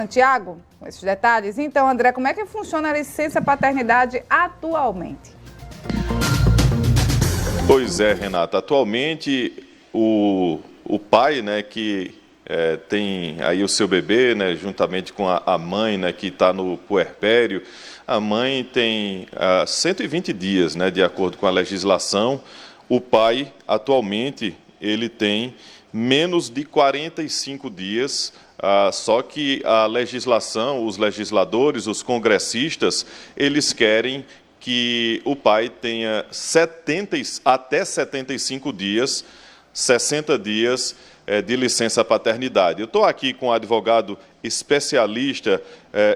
Santiago, com esses detalhes. Então, André, como é que funciona a licença paternidade atualmente? Pois é, Renata. Atualmente, o pai, né, que tem aí o seu bebê, né, juntamente com a mãe, né, que está no puerpério, a mãe tem 120 dias, né, de acordo com a legislação. O pai, atualmente, ele tem menos de 45 dias. Só que a legislação, os legisladores, os congressistas, eles querem que o pai tenha até 75 dias, 60 dias de licença paternidade. Eu estou aqui com o advogado especialista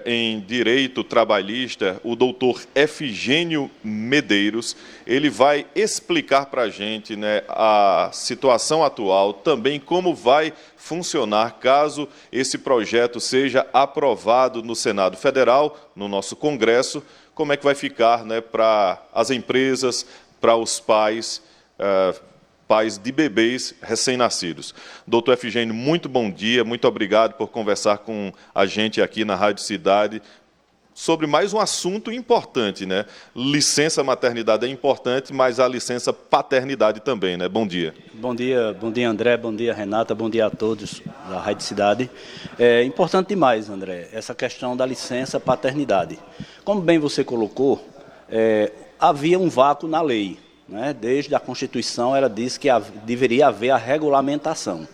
em direito trabalhista, o doutor Efigênio Medeiros. Ele vai explicar para a gente, né, a situação atual, também como vai funcionar caso esse projeto seja aprovado no Senado Federal, no nosso Congresso, como é que vai ficar, né, para as empresas, para os pais, pais de bebês recém-nascidos. Doutor Efigênio, muito bom dia, muito obrigado por conversar com a gente aqui na Rádio Cidade sobre mais um assunto importante, né? Licença maternidade é importante, mas a licença paternidade também, né? Bom dia. Bom dia André, bom dia Renata, bom dia a todos da Rádio Cidade. É importante demais, André, essa questão da licença paternidade. Como bem você colocou, havia um vácuo na lei. Desde a Constituição, ela diz que deveria haver a regulamentação.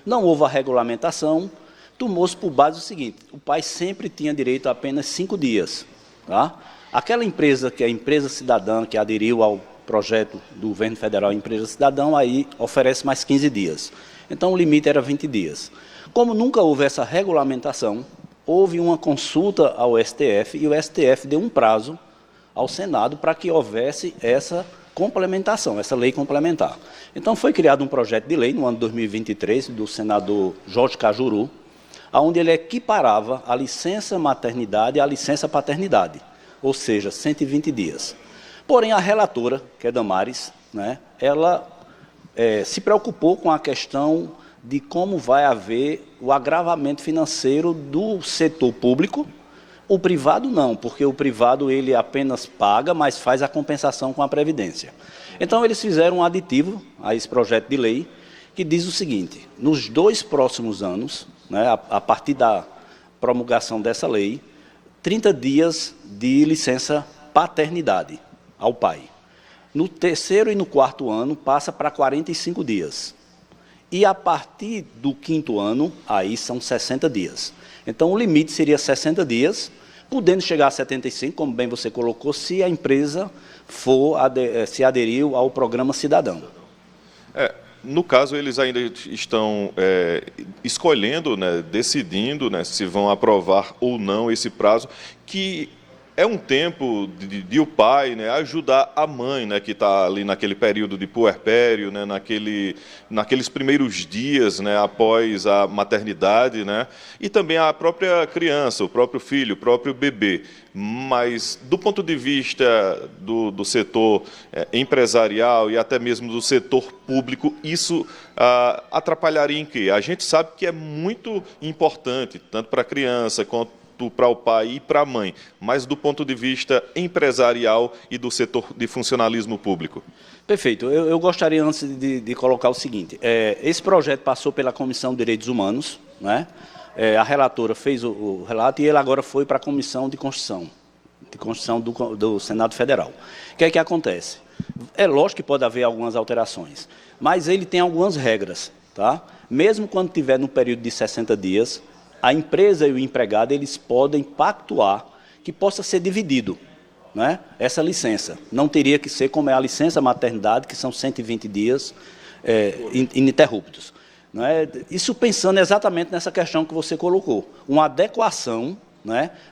Não houve a regulamentação, tomou-se por base o seguinte: o pai sempre tinha direito a apenas 5 dias. Tá? Aquela empresa, que é a empresa cidadã, que aderiu ao projeto do governo federal Empresa Cidadã, aí oferece mais 15 dias. Então, o limite era 20 dias. Como nunca houve essa regulamentação, houve uma consulta ao STF, e o STF deu um prazo ao Senado para que houvesse essa complementação, essa lei complementar. Então, foi criado um projeto de lei no ano de 2023, do senador Jorge Cajuru, onde ele equiparava a licença maternidade à licença paternidade, ou seja, 120 dias. Porém, a relatora, que é Damares, ela se preocupou com a questão de como vai haver o agravamento financeiro do setor público. O privado não, porque o privado ele apenas paga, mas faz a compensação com a Previdência. Então, eles fizeram um aditivo a esse projeto de lei, que diz o seguinte: nos 2 próximos anos, a partir da promulgação dessa lei, 30 dias de licença paternidade ao pai. No 3º e no 4º ano, passa para 45 dias. E a partir do 5º ano, aí são 60 dias. Então, o limite seria 60 dias, podendo chegar a 75, como bem você colocou, se a empresa se aderiu ao programa Cidadão. No caso, eles ainda estão escolhendo, né, decidindo, né, se vão aprovar ou não esse prazo, que é um tempo de o pai, né, ajudar a mãe, né, que está ali naquele período de puerpério, né, naqueles primeiros dias, né, após a maternidade, né, e também a própria criança, o próprio filho, o próprio bebê. Mas, do ponto de vista do setor empresarial e até mesmo do setor público, isso atrapalharia em quê? A gente sabe que é muito importante, tanto para a criança quanto para o pai e para a mãe, mas do ponto de vista empresarial e do setor de funcionalismo público. Perfeito. Eu gostaria, antes de colocar o seguinte: esse projeto passou pela Comissão de Direitos Humanos, a relatora fez o relato, e ele agora foi para a Comissão de Constituição do Senado Federal. O que é que acontece? É lógico que pode haver algumas alterações, mas ele tem algumas regras. Tá? Mesmo quando tiver no período de 60 dias, a empresa e o empregado eles podem pactuar que possa ser dividido, essa licença. Não teria que ser como é a licença maternidade, que são 120 dias ininterruptos. Isso pensando exatamente nessa questão que você colocou, uma adequação,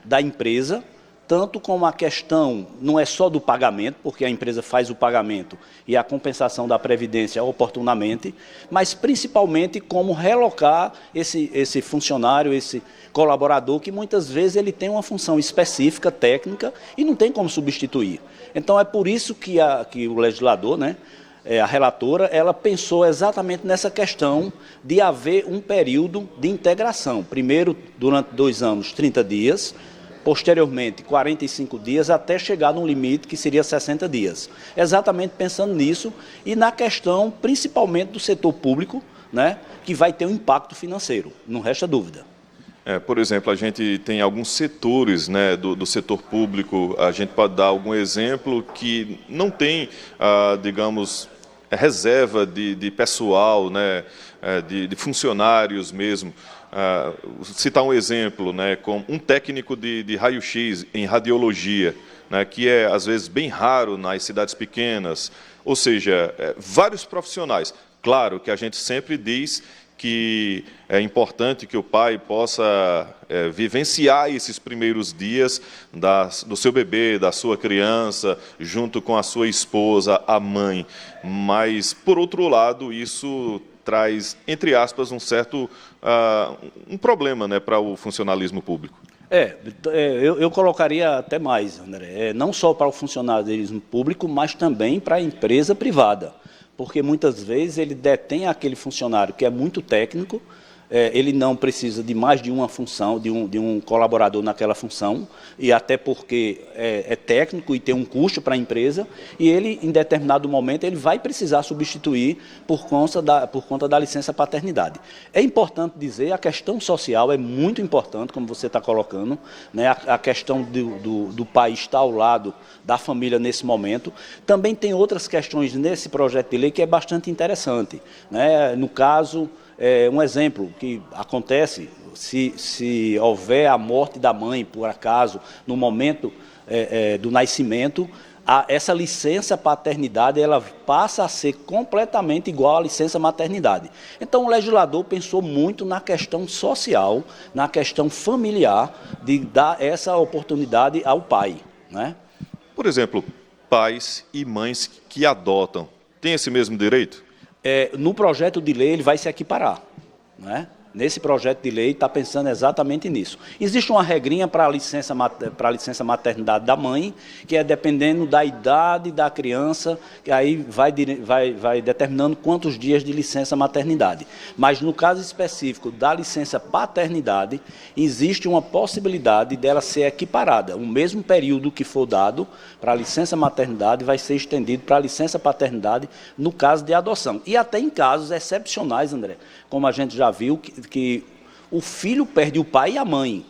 da empresa, tanto como a questão não é só do pagamento, porque a empresa faz o pagamento e a compensação da Previdência oportunamente, mas principalmente como relocar esse funcionário, esse colaborador, que muitas vezes ele tem uma função específica, técnica, e não tem como substituir. Então, é por isso que o legislador, a relatora, ela pensou exatamente nessa questão de haver um período de integração. Primeiro, durante 2 anos, 30 dias, posteriormente 45 dias, até chegar num limite que seria 60 dias. Exatamente pensando nisso e na questão, principalmente do setor público, né, que vai ter um impacto financeiro, não resta dúvida. Por exemplo, a gente tem alguns setores, né, do setor público, a gente pode dar algum exemplo que não tem, digamos, reserva de pessoal, né, de funcionários mesmo. Citar um exemplo, né, com um técnico de raio-x em radiologia, né, que é, às vezes, bem raro nas cidades pequenas, ou seja, vários profissionais. Claro que a gente sempre diz que é importante que o pai possa vivenciar esses primeiros dias do seu bebê, da sua criança, junto com a sua esposa, a mãe. Mas, por outro lado, isso traz, entre aspas, um certo um problema, né, para o funcionalismo público. Eu colocaria até mais, André, não só para o funcionalismo público, mas também para a empresa privada. Porque muitas vezes ele detém aquele funcionário que é muito técnico, ele não precisa de mais de uma função, de um colaborador naquela função, e até porque é técnico e tem um custo para a empresa, e ele, em determinado momento, ele vai precisar substituir por conta da licença paternidade. É importante dizer, a questão social é muito importante, como você está colocando, né, a questão do pai estar ao lado da família nesse momento. Também tem outras questões nesse projeto de lei que é bastante interessante, né? No caso, um exemplo que acontece, se houver a morte da mãe, por acaso, no momento do nascimento, essa licença paternidade ela passa a ser completamente igual à licença maternidade. Então, o legislador pensou muito na questão social, na questão familiar, de dar essa oportunidade ao pai, né? Por exemplo, pais e mães que adotam, têm esse mesmo direito? No projeto de lei ele vai se equiparar, né? Nesse projeto de lei está pensando exatamente nisso. Existe uma regrinha para a licença maternidade da mãe, que é dependendo da idade da criança, que aí vai determinando quantos dias de licença maternidade. Mas no caso específico da licença paternidade, existe uma possibilidade dela ser equiparada. O mesmo período que for dado para a licença maternidade vai ser estendido para a licença paternidade no caso de adoção. E até em casos excepcionais, André, como a gente já viu, que o filho perde o pai e a mãe,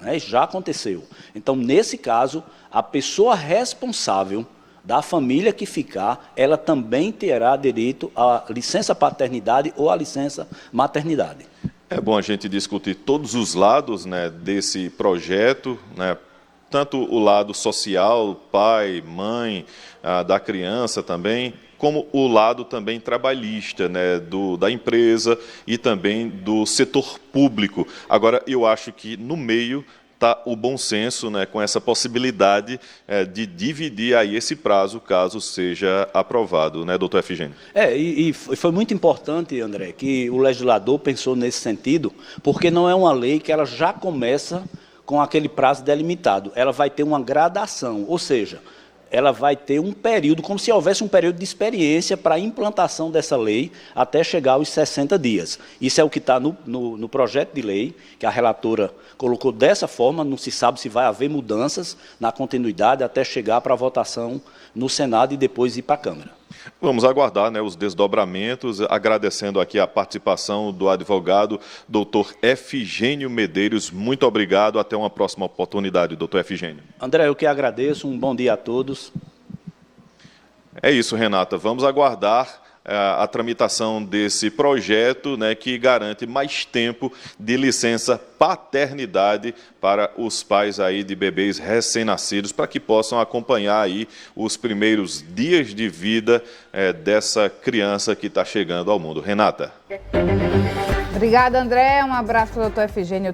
né? Já aconteceu. Então, nesse caso, a pessoa responsável da família que ficar, ela também terá direito à licença paternidade ou à licença maternidade. É bom a gente discutir todos os lados, né, desse projeto, né, tanto o lado social, pai, mãe, da criança também, como o lado também trabalhista, né, da empresa e também do setor público. Agora, eu acho que no meio está o bom senso, né, com essa possibilidade de dividir aí esse prazo, caso seja aprovado, né, doutor Efigênio? E foi muito importante, André, que o legislador pensou nesse sentido, porque não é uma lei que ela já começa com aquele prazo delimitado. Ela vai ter uma gradação, ou seja, ela vai ter um período, como se houvesse um período de experiência para a implantação dessa lei até chegar aos 60 dias. Isso é o que está no projeto de lei, que a relatora colocou dessa forma, não se sabe se vai haver mudanças na continuidade até chegar para a votação no Senado e depois ir para a Câmara. Vamos aguardar, né, os desdobramentos, agradecendo aqui a participação do advogado doutor Efigênio Medeiros. Muito obrigado, até uma próxima oportunidade, doutor Efigênio. André, eu que agradeço, um bom dia a todos. É isso, Renata, vamos aguardar a tramitação desse projeto, né, que garante mais tempo de licença paternidade para os pais aí de bebês recém-nascidos, para que possam acompanhar aí os primeiros dias de vida dessa criança que está chegando ao mundo. Renata. Obrigada, André. Um abraço para o doutor Efigênio.